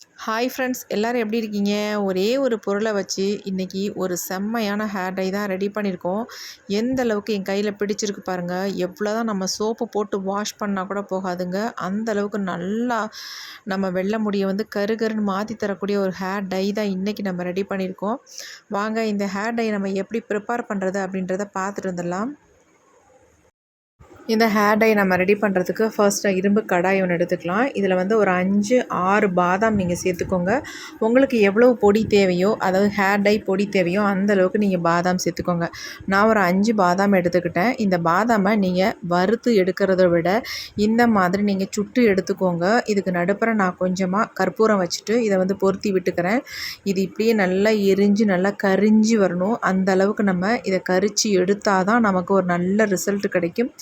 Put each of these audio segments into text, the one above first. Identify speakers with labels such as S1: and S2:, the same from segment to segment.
S1: Hi friends, எல்லோரும் எப்படி இருக்கீங்க? ஒரே ஒரு பொருளை வச்சு இன்றைக்கி ஒரு செம்மையான ஹேர் டை தான் ரெடி பண்ணியிருக்கோம். எந்த அளவுக்கு என் கையில் பிடிச்சிருக்கு பாருங்கள். எவ்வளோ தான் நம்ம சோப்பு போட்டு வாஷ் பண்ணால் கூட போகாதுங்க. அந்த அளவுக்கு நல்லா நம்ம வெள்ளை முடியை வந்து கருன்னு மாற்றி தரக்கூடிய ஒரு ஹேர் டை தான் இன்றைக்கி நம்ம ரெடி பண்ணியிருக்கோம். வாங்க இந்த ஹேர் டை நம்ம எப்படி ப்ரிப்பேர் பண்ணுறது அப்படின்றத பார்த்துட்டு வந்துடலாம். இந்த ஹேர் டை நம்ம ரெடி பண்ணுறதுக்கு ஃபர்ஸ்ட்டு இரும்பு கடாய் ஒன்று எடுத்துக்கலாம். இதில் வந்து ஒரு 5, 6 பாதாம் நீங்கள் சேர்த்துக்கோங்க. உங்களுக்கு எவ்வளோ பொடி தேவையோ, அதாவது ஹேர் டை பொடி தேவையோ அந்த அளவுக்கு நீங்கள் பாதாம் சேர்த்துக்கோங்க. நான் ஒரு 5 பாதாம் எடுத்துக்கிட்டேன். இந்த பாதாமை நீங்கள் வறுத்து எடுக்கிறத விட இந்த மாதிரி நீங்கள் சுட்டு எடுத்துக்கோங்க. இதுக்கு நடுப்புற நான் கொஞ்சமாக கற்பூரம் வச்சுட்டு இதை வந்து பொருத்தி விட்டுக்கிறேன். இது இப்படியே நல்லா எரிஞ்சு நல்லா கரிஞ்சு வரணும். அந்த அளவுக்கு நம்ம இதை கரிச்சு எடுத்தால் தான் நமக்கு ஒரு நல்ல ரிசல்ட் கிடைக்கும்.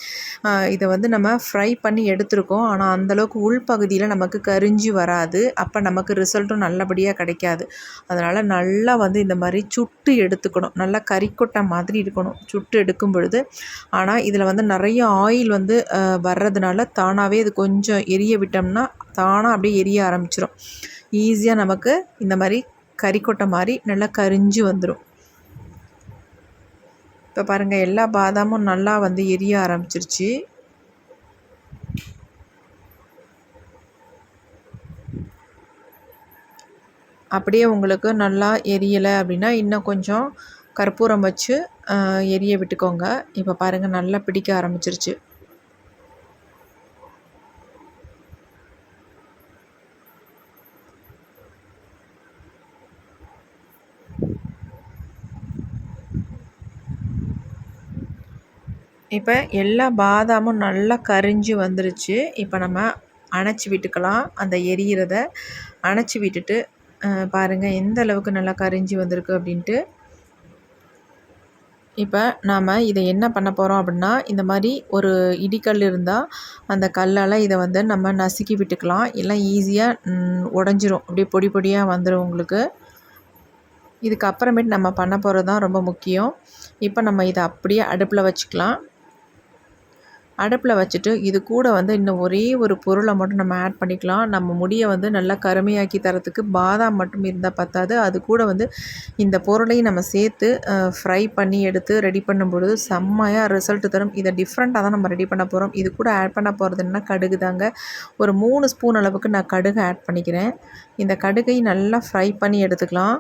S1: இதை வந்து நம்ம ஃப்ரை பண்ணி எடுத்துருக்கோம். ஆனால் அந்தளவுக்கு உள்பகுதியில் நமக்கு கரிஞ்சு வராது. அப்போ நமக்கு ரிசல்ட்டும் நல்லபடியாக கிடைக்காது. அதனால் நல்லா வந்து இந்த மாதிரி சுட்டு எடுத்துக்கணும். நல்லா கறிக்கொட்டை மாதிரி இருக்கணும் சுட்டு எடுக்கும் பொழுது. ஆனால் இதில் வந்து நிறைய ஆயில் வந்து வர்றதுனால தானாகவே இது கொஞ்சம் எரிய விட்டோம்னா தானாக அப்படியே எரிய ஆரம்பிச்சிடும். ஈஸியாக நமக்கு இந்த மாதிரி கறிக்கொட்டை மாதிரி நல்லா கரிஞ்சு வந்துடும். இப்போ பாருங்கள், எல்லா பாதாமும் நல்லா வந்து எரிய ஆரம்பிச்சிருச்சு. அப்படியே உங்களுக்கு நல்லா எரியலை அப்படின்னா இன்னும் கொஞ்சம் கற்பூரம் வச்சு எரிய விட்டுக்கோங்க. இப்போ பாருங்கள், நல்லா பிடிக்க ஆரம்பிச்சிருச்சு. இப்போ எல்லா பாதாமும் நல்லா கரிஞ்சு வந்துருச்சு. இப்போ நம்ம அணைச்சி விட்டுக்கலாம். அந்த எரியிறத அணைச்சி விட்டுட்டு பாருங்கள் எந்த அளவுக்கு நல்லா கரிஞ்சு வந்திருக்கு அப்படின்ட்டு. இப்போ நாம் இதை என்ன பண்ண போகிறோம் அப்படின்னா, இந்த மாதிரி ஒரு இடிக்கல் இருந்தால் அந்த கல்லால் இதை வந்து நம்ம நசுக்கி விட்டுக்கலாம். எல்லாம் ஈஸியாக உடஞ்சிரும். அப்படியே பொடி பொடியாக வந்துடும் உங்களுக்கு. இதுக்கப்புறமேட்டு நம்ம பண்ண போகிறது தான் ரொம்ப முக்கியம். இப்போ நம்ம இதை அப்படியே அடுப்பில் வச்சுக்கலாம். அடுப்பில் வச்சுட்டு இது கூட வந்து இன்னும் ஒரே ஒரு பொருளை மட்டும் நம்ம ஆட் பண்ணிக்கலாம். நம்ம முடியை வந்து நல்லா கருமையாக்கி தரத்துக்கு பாதாம் மட்டும் இருந்தால் பத்தாது. அது கூட வந்து இந்த பொருளையும் நம்ம சேர்த்து ஃப்ரை பண்ணி எடுத்து ரெடி பண்ணும் பொழுது செம்மையாக ரிசல்ட் தரும். இதை டிஃப்ரெண்ட்டாக தான் நம்ம ரெடி பண்ண போகிறோம். இது கூட ஆட் பண்ண போகிறதுன்னா கடுகு தாங்க. ஒரு 3 ஸ்பூன் அளவுக்கு நான் கடுகு ஆட் பண்ணிக்கிறேன். இந்த கடுகை நல்லா ஃப்ரை பண்ணி எடுத்துக்கலாம்.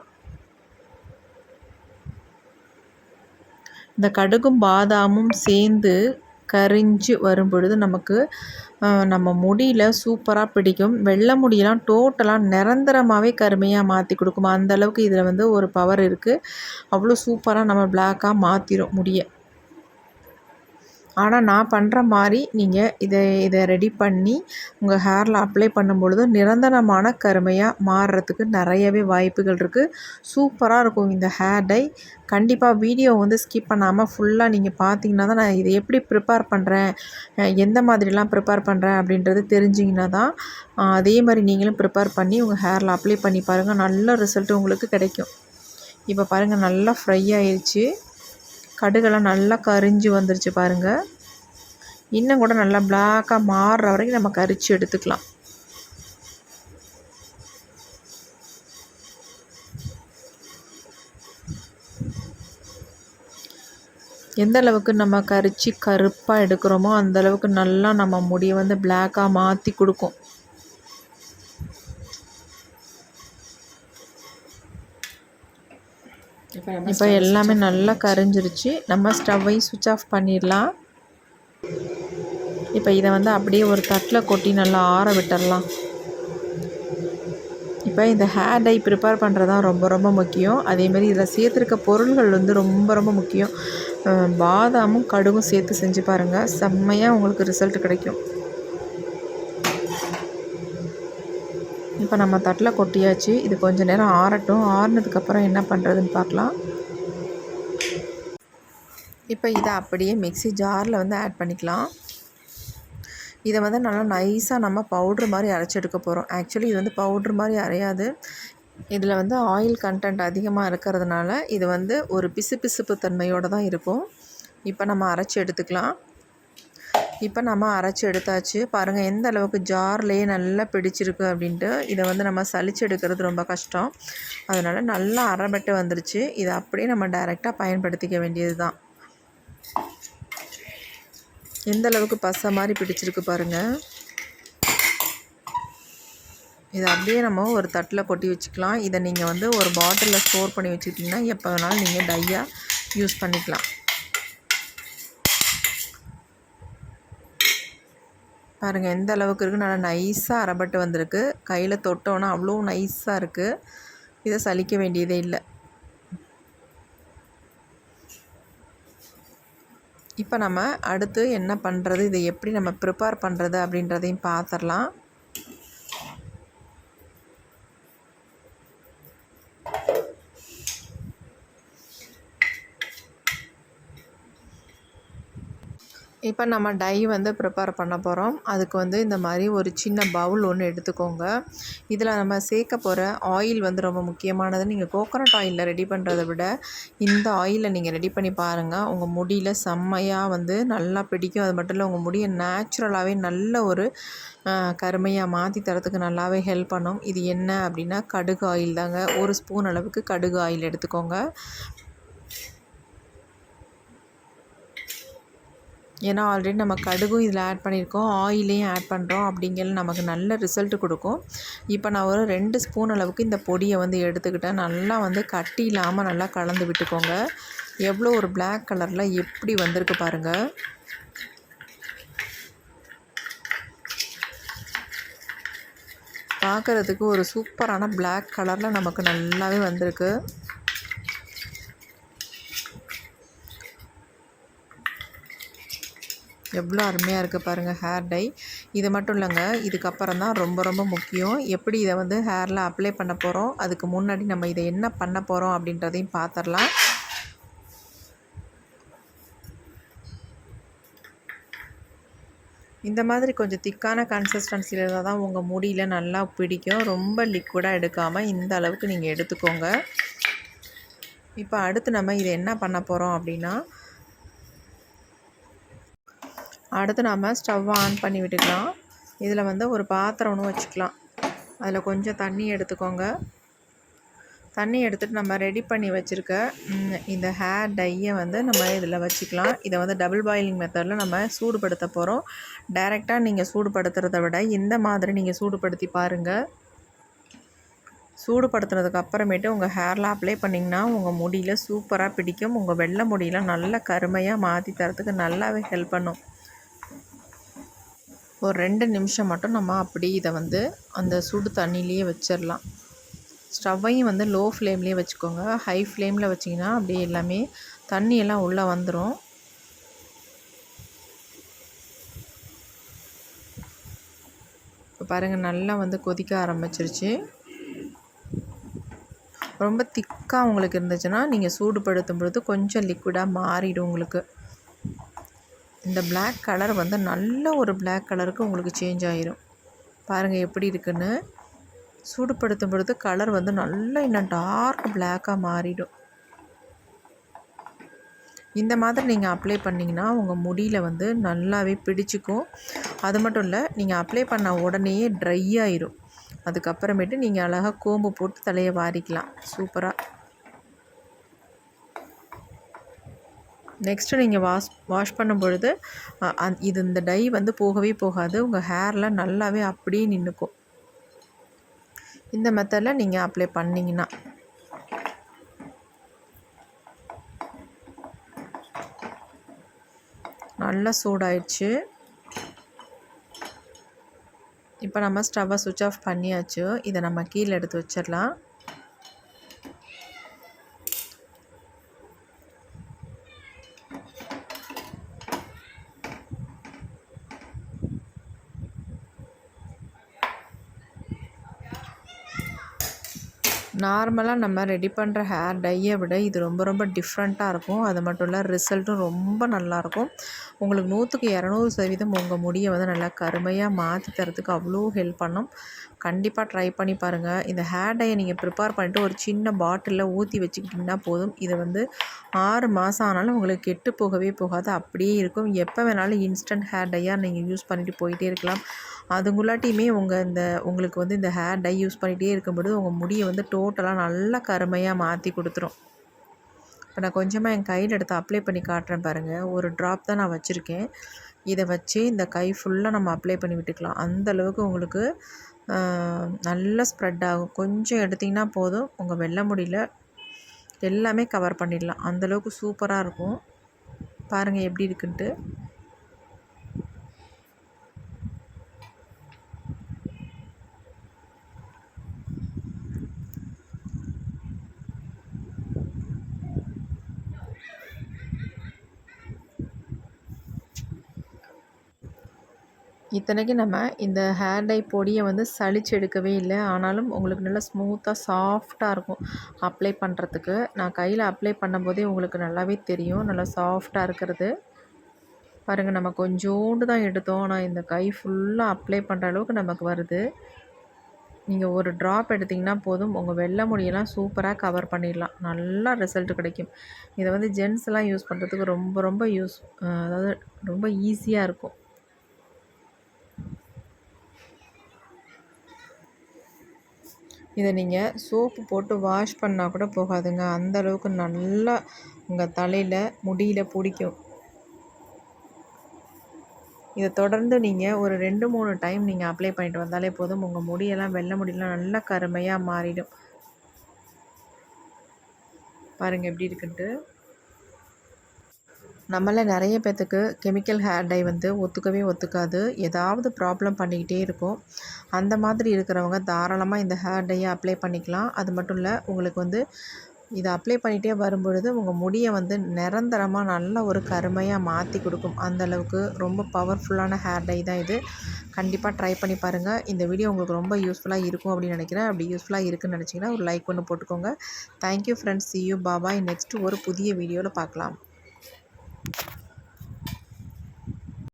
S1: இந்த கடுகும் பாதாமும் சேர்ந்து கரிஞ்சு வரும் பொழுது நமக்கு நம்ம முடியில் சூப்பராக பிடிக்கும். வெள்ளை முடியெல்லாம் டோட்டலாக நிரந்தரமாகவே கருமையாக மாற்றி கொடுக்கும். அந்தளவுக்கு இதில் வந்து ஒரு பவர் இருக்குது. அவ்வளோ சூப்பராக நம்ம பிளாக்காக மாற்றிடும் முடியை. ஆனால் நான் பண்ணுற மாதிரி நீங்கள் இதை ரெடி பண்ணி உங்கள் ஹேரில் அப்ளை பண்ணும் பொழுது நிரந்தரமான கருமையாக மாறுறதுக்கு நிறையவே வாய்ப்புகள் இருக்குது. சூப்பராக இருக்கும் இந்த ஹேர் டை. கண்டிப்பாக வீடியோ வந்து ஸ்கிப் பண்ணாமல் ஃபுல்லாக நீங்கள் பார்த்தீங்கன்னா தான் நான் இதை எப்படி ப்ரிப்பேர் பண்ணுறேன், எந்த மாதிரிலாம் ப்ரிப்பேர் பண்ணுறேன் அப்படின்றது தெரிஞ்சிங்கன்னா தான் அதே மாதிரி நீங்களும் ப்ரிப்பேர் பண்ணி உங்கள் ஹேரில் அப்ளை பண்ணி பாருங்கள். நல்ல ரிசல்ட் உங்களுக்கு கிடைக்கும். இப்போ பாருங்கள், நல்லா ஃப்ரை ஆயிடுச்சு. கடுகெல்லாம் நல்லா கரிஞ்சு வந்துருச்சு பாருங்கள். இன்னும் கூட நல்லா பிளாக்காக மாறுற வரைக்கும் நம்ம கரிச்சு எடுத்துக்கலாம். எந்த அளவுக்கு நம்ம கரிச்சு கருப்பாக எடுக்கிறோமோ அந்தளவுக்கு நல்லா நம்ம முடியை வந்து பிளாக்காக மாற்றி கொடுக்கும். இப்போ எல்லாமே நல்லா கரிஞ்சிருச்சு. நம்ம ஸ்டவ்வையும் சுவிட்ச் ஆஃப் பண்ணிடலாம். இப்போ இதை வந்து அப்படியே ஒரு தட்டில் கொட்டி நல்லா ஆற விட்டுடலாம். இப்போ இந்த ஹேர் டை ப்ரிப்பேர் பண்ணுறது தான் ரொம்ப ரொம்ப முக்கியம். அதேமாதிரி இதில் சேர்த்துருக்க பொருள்கள் வந்து ரொம்ப ரொம்ப முக்கியம். பாதாமும் கடுகும் சேர்த்து செஞ்சு பாருங்கள். செம்மையாக உங்களுக்கு ரிசல்ட் கிடைக்கும். இப்போ நம்ம தட்டில் கொட்டியாச்சு. இது கொஞ்சம் நேரம் ஆறட்டும். ஆறுனதுக்கப்புறம் என்ன பண்ணுறதுன்னு பார்க்கலாம். இப்போ இதை அப்படியே மிக்ஸி ஜாரில் வந்து ஆட் பண்ணிக்கலாம். இதை வந்து நல்லா நைஸாக நம்ம பவுட்ரு மாதிரி அரைச்சி எடுக்க போகிறோம். ஆக்சுவலி இது வந்து பவுட்ரு மாதிரி அரையாது. இதில் வந்து ஆயில் கண்டென்ட் அதிகமாக இருக்கிறதுனால இது வந்து ஒரு பிசுபிசுப்பு தன்மையோடு தான் இருக்கும். இப்போ நம்ம அரைச்சி எடுத்துக்கலாம். இப்போ நம்ம அரைச்சி எடுத்தாச்சு. பாருங்கள் எந்த அளவுக்கு ஜார்லேயே நல்லா பிடிச்சிருக்கு அப்படின்ட்டு. இதை வந்து நம்ம சலிச்சு எடுக்கிறது ரொம்ப கஷ்டம். அதனால் நல்லா அரைபட்டு வந்துருச்சு. இதை அப்படியே நம்ம டைரெக்டாக பயன்படுத்திக்க வேண்டியது தான். எந்த அளவுக்கு பசை மாதிரி பிடிச்சிருக்கு பாருங்கள். இதை அப்படியே நம்ம ஒரு தட்டில் கொட்டி வச்சுக்கலாம். இதை நீங்கள் வந்து ஒரு பாட்டிலில் ஸ்டோர் பண்ணி வச்சுக்கிட்டிங்கன்னா எப்போ வேணாலும் நீங்கள் டையாக யூஸ் பண்ணிக்கலாம். பாருங்கள் எந்த அளவுக்கு இருக்குது. நல்லா நைஸாக அரைபட்டு வந்திருக்கு. கையில் தொட்டோன்னா அவ்வளோ நைஸாக இருக்குது. இதை சலிக்க வேண்டியதே இல்லை. இப்போ நம்ம அடுத்து என்ன பண்ணுறது, இதை எப்படி நம்ம ப்ரிப்பேர் பண்ணுறது அப்படின்றதையும் பார்த்துடலாம். இப்போ நம்ம டை வந்து ப்ரிப்பேர் பண்ண போகிறோம். அதுக்கு வந்து இந்த மாதிரி ஒரு சின்ன பவுல் ஒன்று எடுத்துக்கோங்க. இதில் நம்ம சேர்க்க போகிற ஆயில் வந்து ரொம்ப முக்கியமானது. நீங்கள் கோகோனட் ஆயிலில் ரெடி பண்ணுறதை விட இந்த ஆயிலை நீங்கள் ரெடி பண்ணி பாருங்கள். உங்கள் முடியில் செம்மையாக வந்து நல்லா பிடிக்கும். அது மட்டும் இல்லை, உங்கள் முடியை நேச்சுரலாகவே நல்ல ஒரு கருமையாக மாற்றி தரத்துக்கு நல்லாவே ஹெல்ப் பண்ணும். இது என்ன அப்படின்னா கடுகு ஆயில் தாங்க. 1 ஸ்பூன் அளவுக்கு கடுகு ஆயில் எடுத்துக்கோங்க. ஏன்னா ஆல்ரெடி நம்ம கடுகும் இதில் ஆட் பண்ணியிருக்கோம், ஆயிலையும் ஆட் பண்ணுறோம். அப்படிங்கிற நமக்கு நல்ல ரிசல்ட் கொடுக்கும். இப்போ நான் ஒரு 2 ஸ்பூன் அளவுக்கு இந்த பொடியை வந்து எடுத்துக்கிட்டேன். நல்லா வந்து கட்டி இல்லாமல் நல்லா கலந்து விட்டுக்கோங்க. எவ்வளோ ஒரு பிளாக் கலரில் எப்படி வந்திருக்கு பாருங்கள். பார்க்குறதுக்கு ஒரு சூப்பரான பிளாக் கலரில் நமக்கு நல்லாவே வந்திருக்கு. எவ்வளோ அருமையாக இருக்குது பாருங்கள் ஹேர் டை. இது மட்டும் இல்லைங்க, இதுக்கப்புறம் தான் ரொம்ப ரொம்ப முக்கியம். எப்படி இதை வந்து ஹேரில் அப்ளை பண்ண போகிறோம், அதுக்கு முன்னாடி நம்ம இதை என்ன பண்ண போகிறோம் அப்படின்றதையும் பார்த்துடலாம். இந்த மாதிரி கொஞ்சம் திக்கான கன்சிஸ்டன்சியில் இருந்தால் தான் உங்கள் முடியில் நல்லா பிடிக்கும். ரொம்ப லிக்விடாக எடுக்காமல் இந்த அளவுக்கு நீங்கள் எடுத்துக்கோங்க. இப்போ அடுத்து நம்ம இதை என்ன பண்ண போகிறோம் அப்படின்னா, அடுத்து நாம் ஸ்டவ் ஆன் பண்ணி விட்டுக்கலாம். இதில் வந்து ஒரு பாத்திரம் ஒன்று வச்சுக்கலாம். அதில் கொஞ்சம் தண்ணி எடுத்துக்கோங்க. தண்ணி எடுத்துகிட்டு நம்ம ரெடி பண்ணி வச்சுருக்க இந்த ஹேர் டையை வந்து நம்ம இதில் வச்சுக்கலாம். இதை வந்து டபுள் பாயிலிங் மெத்தடில் நம்ம சூடுபடுத்த போகிறோம். டைரெக்டாக நீங்கள் சூடுபடுத்துறத விட இந்த மாதிரி நீங்கள் சூடுபடுத்தி பாருங்கள். சூடுபடுத்துனதுக்கு அப்புறமேட்டு உங்கள் ஹேரில் அப்ளை பண்ணிங்கன்னா உங்கள் முடியில் சூப்பராக பிடிக்கும். உங்கள் வெள்ளை முடியெலாம் நல்ல கருமையாக மாற்றி தரத்துக்கு நல்லாவே ஹெல்ப் பண்ணும். ஒரு 2 நிமிஷம் மட்டும் நம்ம அப்படி இதை வந்து அந்த சுடு தண்ணியிலேயே வச்சிடலாம். ஸ்டவ்வையும் வந்து லோ ஃப்ளேம்லேயே வச்சுக்கோங்க. ஹை ஃப்ளேமில் வச்சிங்கன்னா அப்படியே எல்லாமே தண்ணியெல்லாம் உள்ளே வந்துடும். இப்போ பாருங்கள் நல்லா வந்து கொதிக்க ஆரம்பிச்சிருச்சு. ரொம்ப திக்காக உங்களுக்கு இருந்துச்சுன்னா நீங்கள் சூடுபடுத்தும் பொழுது கொஞ்சம் லிக்விடாக மாறிடும் உங்களுக்கு. இந்த பிளாக் கலர் வந்து நல்ல ஒரு பிளாக் கலருக்கு உங்களுக்கு சேஞ்ச் ஆகிரும். பாருங்கள் எப்படி இருக்குன்னு. சூடுபடுத்தும் பொழுது கலர் வந்து நல்லா இன்னும் டார்க் பிளாக்காக மாறிடும். இந்த மாதிரி நீங்கள் அப்ளை பண்ணிங்கன்னா உங்கள் முடியில் வந்து நல்லாவே பிடிச்சிக்கும். அது மட்டும் இல்லை, நீங்கள் அப்ளை பண்ண உடனேயே ட்ரை ஆயிரும். அதுக்கப்புறமேட்டு நீங்கள் அழகாக கோம்பு போட்டு தலையை வாரிக்கலாம் சூப்பராக. நெக்ஸ்ட்டு நீங்கள் வாஷ் பண்ணும் பொழுது இந்த டை வந்து போகவே போகாது. உங்கள் ஹேரில் நல்லாவே அப்படியே நின்றுக்கும். இந்த மெத்தடில் நீங்கள் அப்ளை பண்ணிங்கன்னா. நல்லா சூடாயிடுச்சு. இப்போ நம்ம ஸ்டவ்வை சுவிட்ச் ஆஃப் பண்ணியாச்சு. இதை நம்ம கீழே எடுத்து வச்சிடலாம். நார்மலாக நம்ம ரெடி பண்ணுற ஹேர் டையை விட இது ரொம்ப ரொம்ப டிஃப்ரெண்ட்டாக இருக்கும். அது மட்டும் இல்லை, ரிசல்ட்டும் ரொம்ப நல்லாயிருக்கும். உங்களுக்கு 100க்கு 200% உங்கள் முடியை வந்து நல்லா கருமையாக மாற்றி தரத்துக்கு அவ்வளோ ஹெல்ப் பண்ணும். கண்டிப்பாக ட்ரை பண்ணி பாருங்கள். இந்த ஹேர் டையை நீங்கள் ப்ரிப்பேர் பண்ணிவிட்டு ஒரு சின்ன பாட்டிலில் ஊற்றி வச்சுக்கிட்டிங்கன்னா போதும். இது வந்து 6 மாதம் ஆனாலும் உங்களுக்கு கெட்டு போகவே போகாது, அப்படியே இருக்கும். எப்போ வேணாலும் இன்ஸ்டன்ட் ஹேர் டையாக நீங்கள் யூஸ் பண்ணிட்டு போயிட்டே இருக்கலாம். அதுங்குள்ளாட்டியுமே உங்களுக்கு வந்து இந்த ஹேர் டை யூஸ் பண்ணிகிட்டே இருக்கும்பொழுது உங்கள் முடியை வந்து டோட்டலாக நல்லா கருமையாக மாற்றி கொடுத்துரும். இப்போ நான் கொஞ்சமாக என் கையில் எடுத்து அப்ளை பண்ணி காட்டுறேன் பாருங்கள். ஒரு ட்ராப் தான் நான் வச்சுருக்கேன். இதை வச்சு இந்த கை ஃபுல்லாக நம்ம அப்ளை பண்ணி விட்டுக்கலாம். அந்தளவுக்கு உங்களுக்கு நல்லா ஸ்ப்ரெட் ஆகும். கொஞ்சம் எடுத்திங்கன்னா போதும், உங்கள் வெள்ளை முடியில் எல்லாமே கவர் பண்ணிடலாம். அந்தளவுக்கு சூப்பராக இருக்கும். பாருங்கள் எப்படி இருக்குன்ட்டு. இத்தனைக்கு நம்ம இந்த ஹேர் டை பொடியை வந்து சலிச்சு எடுக்கவே இல்லை. ஆனாலும் உங்களுக்கு நல்லா ஸ்மூத்தாக சாஃப்டாக இருக்கும் அப்ளை பண்ணுறதுக்கு. நான் கையில் அப்ளை பண்ணும்போதே உங்களுக்கு நல்லாவே தெரியும், நல்லா சாஃப்டாக இருக்கிறது. பாருங்கள், நம்ம கொஞ்சோண்டு தான் எடுத்தோம், ஆனால் இந்த கை ஃபுல்லாக அப்ளை பண்ணுற அளவுக்கு நமக்கு வருது. நீங்கள் ஒரு ட்ராப் எடுத்திங்கன்னா போதும், உங்கள் வெள்ளை முடியெல்லாம் சூப்பராக கவர் பண்ணிடலாம். நல்லா ரிசல்ட் கிடைக்கும். இதை வந்து ஜென்ஸ்லாம் யூஸ் பண்ணுறதுக்கு ரொம்ப ரொம்ப அதாவது ரொம்ப ஈஸியாக இருக்கும். இதை நீங்கள் சோப்பு போட்டு வாஷ் பண்ணால் கூட போகாதுங்க. அந்த அளவுக்கு நல்லா உங்கள் தலையில் முடியில் பிடிக்கும். இதை தொடர்ந்து நீங்கள் ஒரு 2-3 டைம் நீங்கள் அப்ளை பண்ணிட்டு வந்தாலே போதும், உங்கள் முடியெல்லாம் வெள்ளை முடியெல்லாம் நல்லா கருமையாக மாறிடும். பாருங்கள் எப்படி இருக்குன்ட்டு. நம்மள நிறைய பேர்த்துக்கு கெமிக்கல் ஹேர் டை வந்து ஒத்துக்காது. ஏதாவது ப்ராப்ளம் பண்ணிக்கிட்டே இருக்கும். அந்த மாதிரி இருக்கிறவங்க தாராளமாக இந்த ஹேர் டையை அப்ளை பண்ணிக்கலாம். அது மட்டும் இல்லை, உங்களுக்கு வந்து இதை அப்ளை பண்ணிகிட்டே வரும்பொழுது உங்கள் முடியை வந்து நிரந்தரமாக நல்ல ஒரு கருமையாக மாற்றி கொடுக்கும். அந்தளவுக்கு ரொம்ப பவர்ஃபுல்லான ஹேர் டை தான் இது. கண்டிப்பாக ட்ரை பண்ணி பாருங்கள். இந்த வீடியோ உங்களுக்கு ரொம்ப யூஸ்ஃபுல்லாக இருக்கும் அப்படின்னு நினைக்கிறேன். அப்படி யூஸ்ஃபுல்லாக இருக்குன்னு நினச்சிங்கன்னா ஒரு லைக் ஒன்று போட்டுக்கோங்க. Thank you friends. see you. Bye. Next ஒரு புதிய வீடியோவில் பார்க்கலாம்.